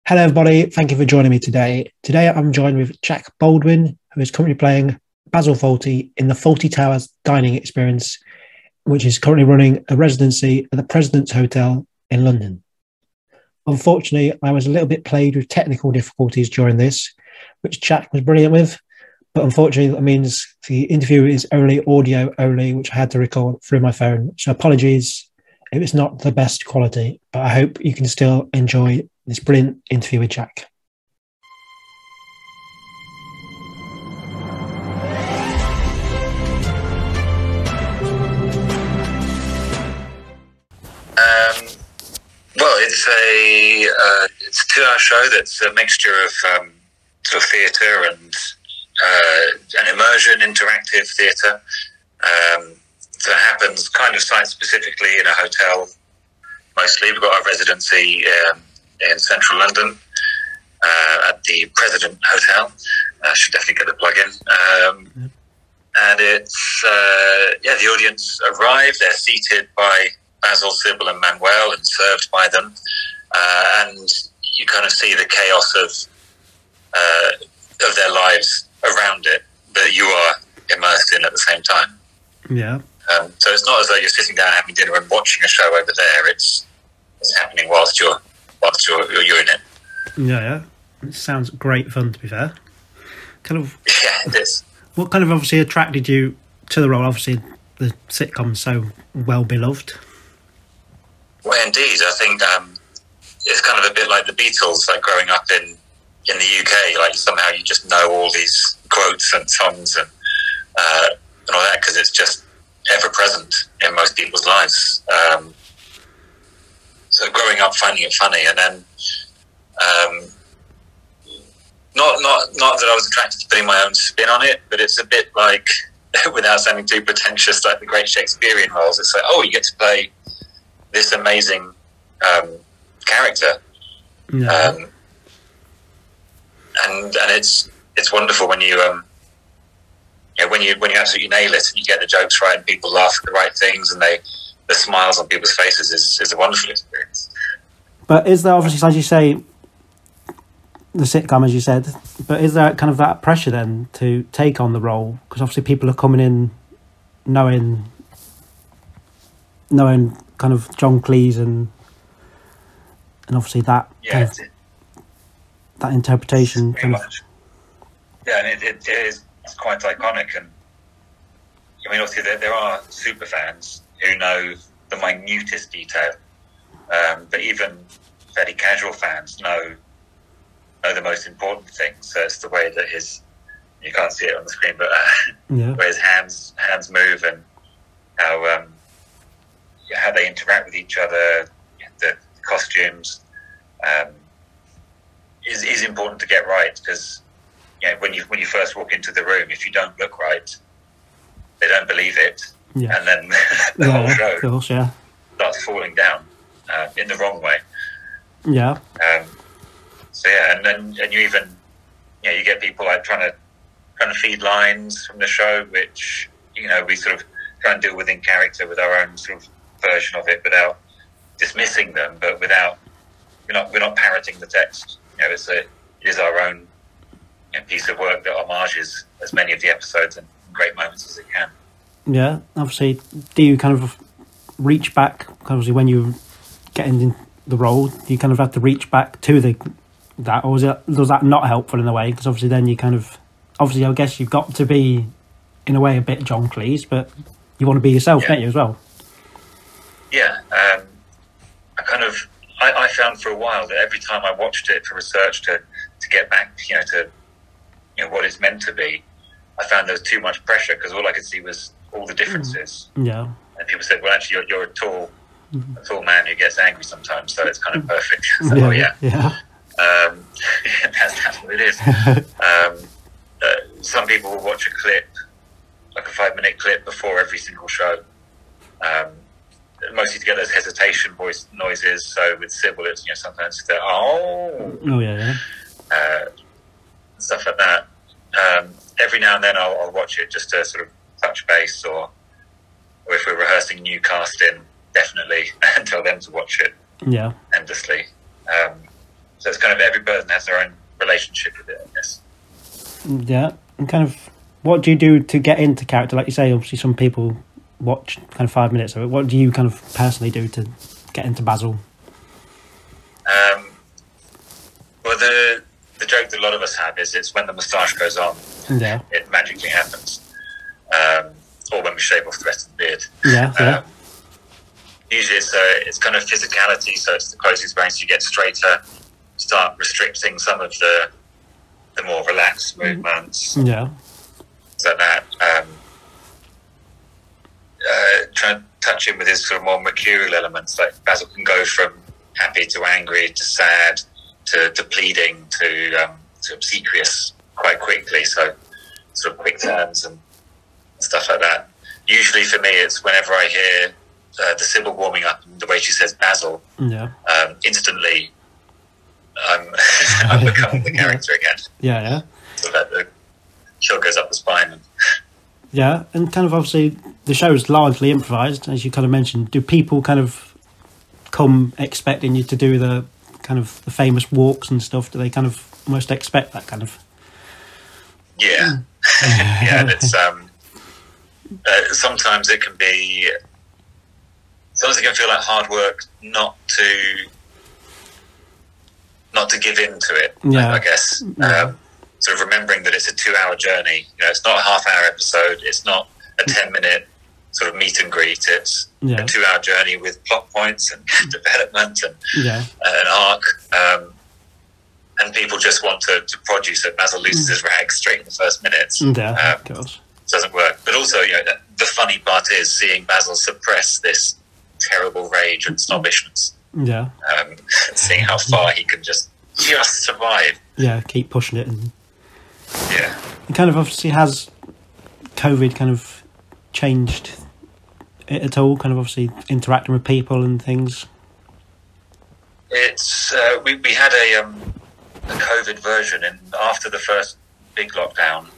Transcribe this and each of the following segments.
Hello, everybody. Thank you for joining me today. Today, I'm joined with Jack Baldwin, who is currently playing Basil Fawlty in the Fawlty Towers dining experience, which is currently running a residency at the President's Hotel in London. Unfortunately, I was a little bit plagued with technical difficulties during this, which Jack was brilliant with. But unfortunately, that means the interview is only audio only, which I had to record through my phone. So apologies if it's not the best quality, but I hope you can still enjoy this brilliant interview with Jack. Well, it's a 2-hour show that's a mixture of sort of theatre and an immersion, interactive theatre. So it happens kind of site specifically in a hotel. Mostly, we've got our residency in central London at the President Hotel. I should definitely get the plug in. And it's the audience arrive. They're seated by Basil, Sybil, and Manuel, and served by them. And you kind of see the chaos of their lives around it that you are immersed in at the same time. Yeah. So it's not as though you're sitting down having dinner and watching a show over there. It's happening whilst you're in it. Yeah. It sounds great fun, to be fair. Yeah, it is. What kind of obviously attracted you to the role? Obviously, the sitcom's so well beloved. Well, indeed, I think it's kind of a bit like the Beatles, like growing up in the UK. Like somehow you just know all these quotes and songs and all that because it's just ever present in most people's lives. So growing up, finding it funny, and then not that I was attracted to putting my own spin on it, but it's a bit like, without sounding too pretentious, like the great Shakespearean roles. It's like, oh, you get to play this amazing character, and it's wonderful when you when you absolutely nail it and you get the jokes right and people laugh at the right things and the smiles on people's faces is a wonderful experience. But is there obviously, as you say, the sitcom, as you said, but is there kind of that pressure then to take on the role? Because obviously people are coming in knowing kind of John Cleese and obviously that that interpretation. Very much. Yeah, and it is quite iconic. And I mean, obviously there are super fans who know the minutest detail, but even fairly casual fans know the most important things. So it's the way that you can't see it on the screen, but where his hands move and how they interact with each other, the costumes, is important to get right because when you first walk into the room, if you don't look right, they don't believe it, and then the whole show starts falling down in the wrong way. Yeah. And you even you get people like trying to feed lines from the show, which we sort of try and deal with in character with our own sort of version of it without dismissing them, but we're not parroting the text. It is our own piece of work that homages as many of the episodes and great moments as it can. Yeah, obviously, do you kind of reach back? Obviously, when you get in the role, do you kind of have to reach back to that, or was that not helpful in a way? Because obviously, then you kind of I guess you've got to be in a way a bit John Cleese, but you want to be yourself, don't you, as well? Yeah, I found for a while that every time I watched it for research to get back, to what it's meant to be, I found there was too much pressure because all I could see was all the differences. Yeah, and people said, "Well, actually, you're a tall man who gets angry sometimes, so it's kind of perfect." So, that's what it is. Some people will watch a clip, like a 5-minute clip, before every single show. Mostly to get those hesitation voice noises. So with Sybil, it's sometimes the stuff like that. Every now and then I'll watch it just to sort of touch base, or if we're rehearsing new casting, definitely and tell them to watch it endlessly. So it's kind of every person has their own relationship with it, I guess. Yeah, and kind of, what do you do to get into character? Like you say, obviously some people watch kind of 5 minutes of it. What do you kind of personally do to get into Basil? Well, the joke that a lot of us have is it's when the moustache goes on, it magically happens. Or when we shave off the rest of the beard. Yeah. Usually it's kind of physicality, so it's the closest brains you get straighter, start restricting some of the more relaxed movements. Yeah. So that try and touch him with his sort of more mercurial elements. Like Basil can go from happy to angry to sad to pleading to obsequious quite quickly. So sort of quick turns and stuff like that. Usually for me, it's whenever I hear the Sybil warming up and the way she says Basil, instantly I'm becoming the character again. Yeah. So that the chill goes up the spine. Yeah, and kind of obviously the show is largely improvised, as you kind of mentioned. Do people kind of come expecting you to do the kind of the famous walks and stuff? Do they kind of almost expect that kind of? Yeah, yeah. And it's sometimes it can be. Sometimes it can feel like hard work not to give in to it. Yeah. I guess. Sort of remembering that it's a 2-hour journey. You know, it's not a half-hour episode. It's not a 10-minute sort of meet and greet. It's a 2-hour journey with plot points and development and an arc. And people just want to produce it. Basil loses his rag straight in the first minutes. Of course. It doesn't work. But also, you know, the funny part is seeing Basil suppress this terrible rage and snobbishness. Yeah. Seeing how far he can just survive. Yeah, keep pushing it. And yeah. it kind of obviously has COVID kind of changed it at all, kind of obviously interacting with people and things. It's we had a COVID version, and after the first big lockdown,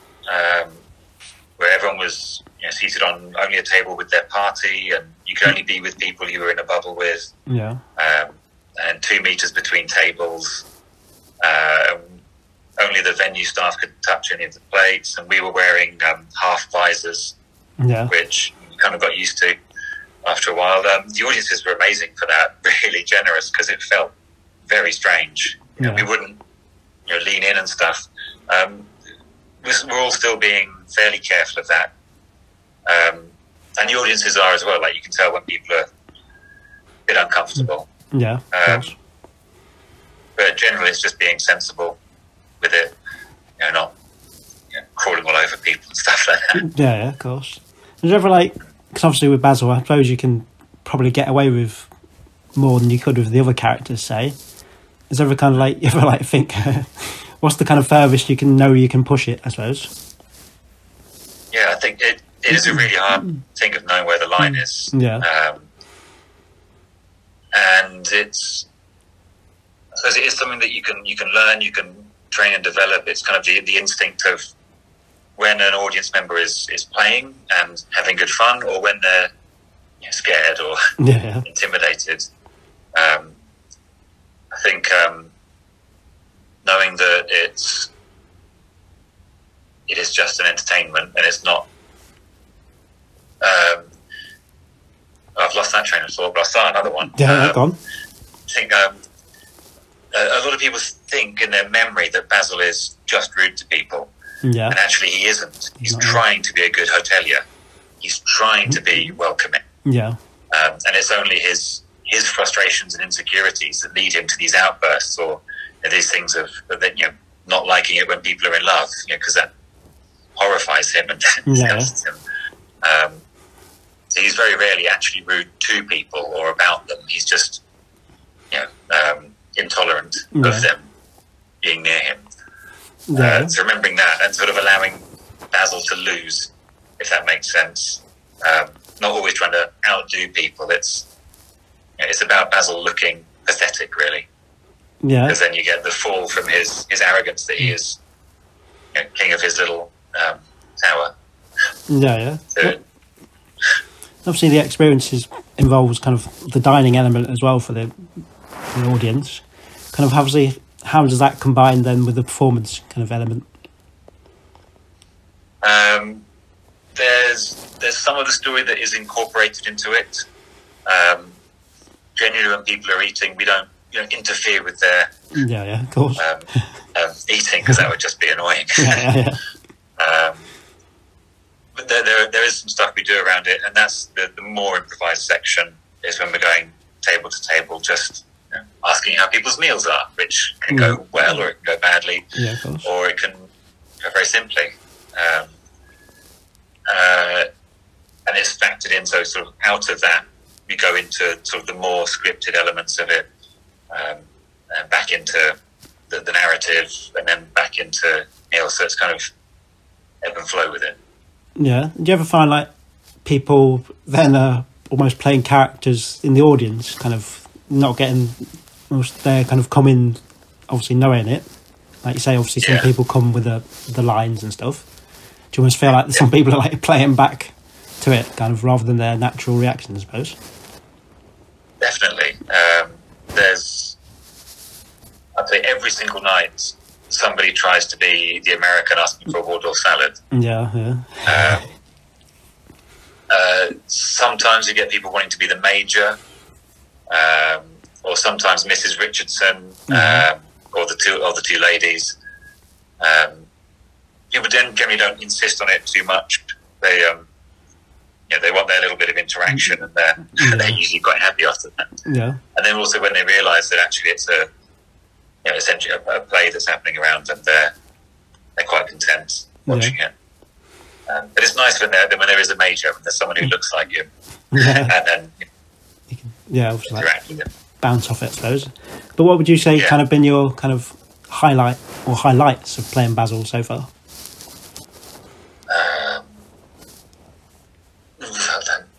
where everyone was seated on only a table with their party, and you could only be with people you were in a bubble with. Yeah. And 2 meters between tables. Only the venue staff could touch any of the plates, and we were wearing half visors, which you kind of got used to after a while. The audiences were amazing for that, really generous, because it felt very strange. We wouldn't lean in and stuff. We're all still being fairly careful of that. And the audiences are as well. Like, you can tell when people are a bit uncomfortable. Yeah. But generally, it's just being sensible with it, not crawling all over people and stuff like that. Yeah, of course. Is there ever because obviously with Basil, I suppose you can probably get away with more than you could with the other characters, say. Is there ever kind of you ever think, what's the kind of furthest you can push it, I suppose? Yeah, I think it is a really hard thing of knowing where the line is. Yeah. And it's, I suppose it is something that you can learn, you can train and develop. It's kind of the instinct of when an audience member is playing and having good fun, or when they're scared or intimidated. I think knowing that it is just an entertainment and it's not. I've lost that train of thought, but I'll start another one. Yeah, go on. I think a lot of people think in their memory that Basil is just rude to people. Yeah. And actually he isn't. He's trying to be a good hotelier. He's trying to be welcoming. Yeah. And it's only his frustrations and insecurities that lead him to these outbursts, or these things of not liking it when people are in love, because that horrifies him and disgusts him. So he's very rarely actually rude to people or about them. He's just intolerant of them being near him. So remembering that and sort of allowing Basil to lose, if that makes sense. Not always trying to outdo people. It's about Basil looking pathetic, really. Yeah. Because then you get the fall from his arrogance that he is king of his little tower. Yeah. So, obviously, the experiences involves kind of the dining element as well for the audience. Kind of obviously, how does that combine then with the performance kind of element? There's some of the story that is incorporated into it. Generally, when people are eating, we don't interfere with their of course eating, because that would just be annoying. But there is some stuff we do around it, and that's the more improvised section is when we're going table to table, just asking how people's meals are, which can go well or it can go badly, or it can go very simply. And it's factored in, so sort of out of that, we go into sort of the more scripted elements of it, and back into the narrative, and then back into meals. So it's kind of ebb and flow with it. Yeah. Do you ever find like people then are almost playing characters in the audience, kind of not getting, they're kind of coming, obviously knowing it. Like you say, obviously some people come with the lines and stuff. Do you almost feel like some people are like playing back to it, kind of, rather than their natural reaction, I suppose? Definitely. I'd say every single night somebody tries to be the American asking for a Waldorf salad. Sometimes you get people wanting to be the Major, or sometimes Mrs. Richardson, or the two ladies. People generally don't insist on it too much. They they want their little bit of interaction, and they're usually quite happy after that. And then also when they realise that actually it's essentially a play that's happening around them, they're quite content watching it. But it's nice when there is a Major, when there's someone who looks like you, and then you can, obviously interact with them. Bounce off it, I suppose. But what would you say kind of been your kind of highlight or highlights of playing Basil so far?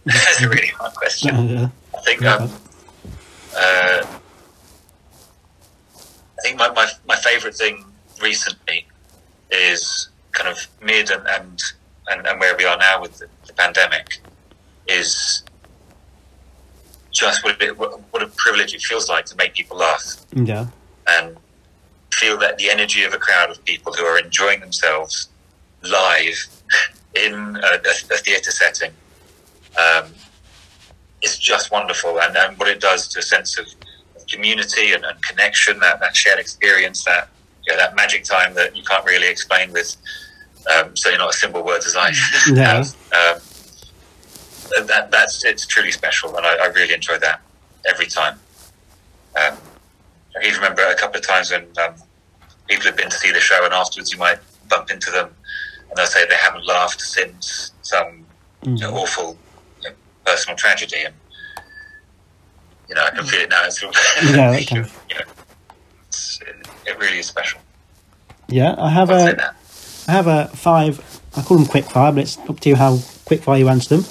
That's a really hard question. I think my favourite thing recently is kind of mid and where we are now with the pandemic is just what a privilege it feels like to make people laugh. And feel that the energy of a crowd of people who are enjoying themselves live in a theatre setting is just wonderful, and what it does to a sense of community and connection, that shared experience, that magic time that you can't really explain with certainly not as simple words as I have. It's truly special, and I really enjoy that every time. I even remember a couple of times when people have been to see the show, and afterwards you might bump into them and they'll say they haven't laughed since some awful personal tragedy, and I can feel it now. It's sort of, it really is special. I have a 5. I call them Quickfire, but it's up to you how Quickfire you answer them.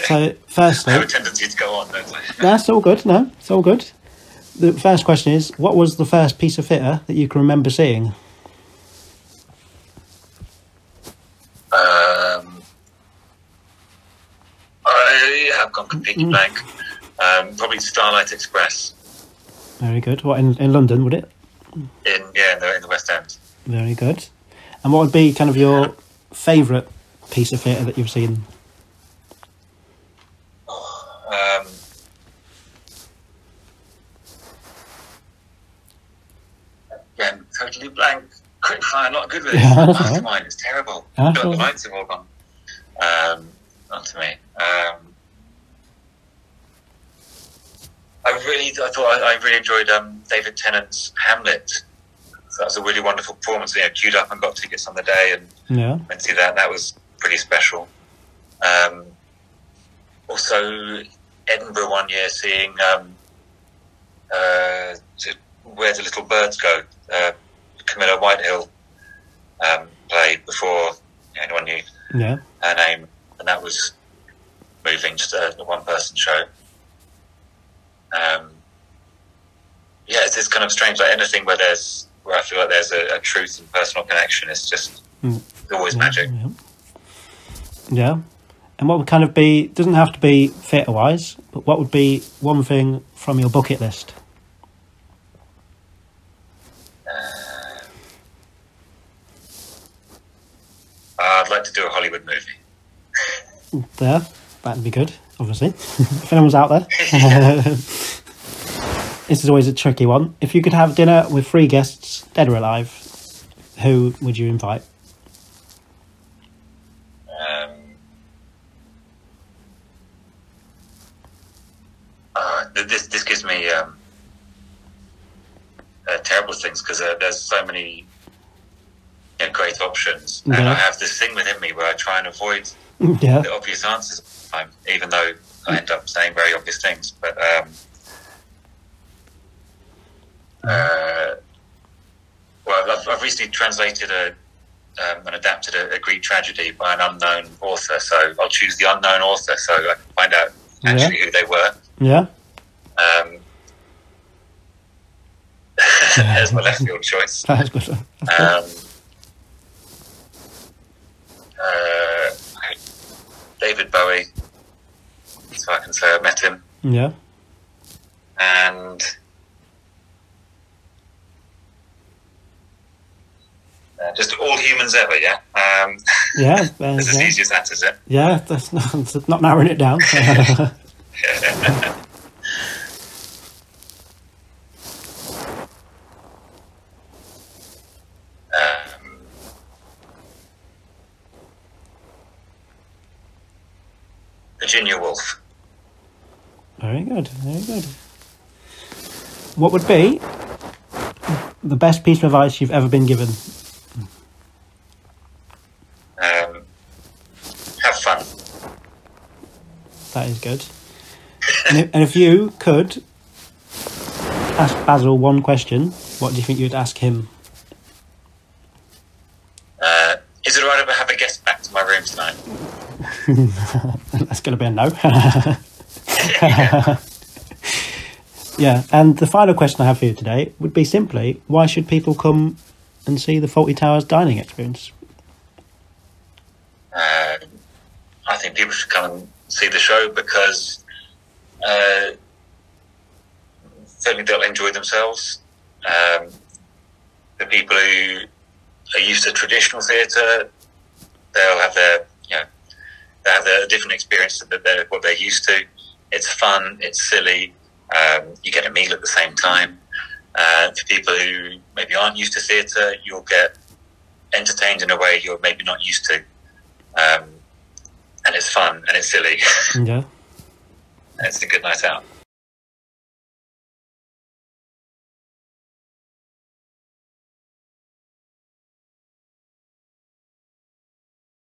So firstly, I have a tendency to go on, don't I? That's all good. No, it's all good. The first question is, what was the first piece of theatre that you can remember seeing? I have gone completely blank. Probably Starlight Express. Very good. What, in London, would it? In the West End. Very good. And what would be kind of your favourite piece of theatre that you've seen? Again, totally blank. Quickfire, not good with it. Not mine, it's terrible. The lights have all gone. Not to me. I really enjoyed David Tennant's Hamlet. So that was a really wonderful performance. Queued up and got tickets on the day and went to see that. That was pretty special. Also, Edinburgh one year, seeing Where the Little Birds Go, Camilla Whitehill played before anyone knew her name, and that was moving, just a one-person show. It's kind of strange, like anything where I feel like there's a truth and personal connection, it's just always magic. And what would kind of be, doesn't have to be theatre-wise, but what would be one thing from your bucket list? to do a Hollywood movie. There, that'd be good, obviously. If anyone's out there. This is always a tricky one. If you could have dinner with 3 guests, dead or alive, who would you invite? This gives me terrible things, because there's so many great options, and I have this thing within me where I try and avoid the obvious answers all the time, even though I end up saying very obvious things. But well, I've recently translated and adapted a Greek tragedy by an unknown author, so I'll choose the unknown author so I can find out actually who they were. Yeah. There's my left field choice. That's good. David Bowie, so I can say I met him. Yeah. And just all humans ever, yeah? Yeah. It's as easy as that, is it? Yeah, that's not narrowing it down. Virginia Woolf. Very good, very good. What would be the best piece of advice you've ever been given? Have fun. That is good. And if you could ask Basil one question, what do you think you'd ask him? Is it alright if I have a guest back to my room tonight? That's going to be a no. Yeah, and the final question I have for you today would be simply, why should people come and see the Fawlty Towers dining experience? I think people should come and see the show because certainly they'll enjoy themselves. The people who are used to traditional theatre, they'll have their they have a different experience than what they're used to. It's fun, it's silly, you get a meal at the same time. For people who maybe aren't used to theatre, you'll get entertained in a way you're maybe not used to. And it's fun and it's silly. Yeah. And it's a good night out.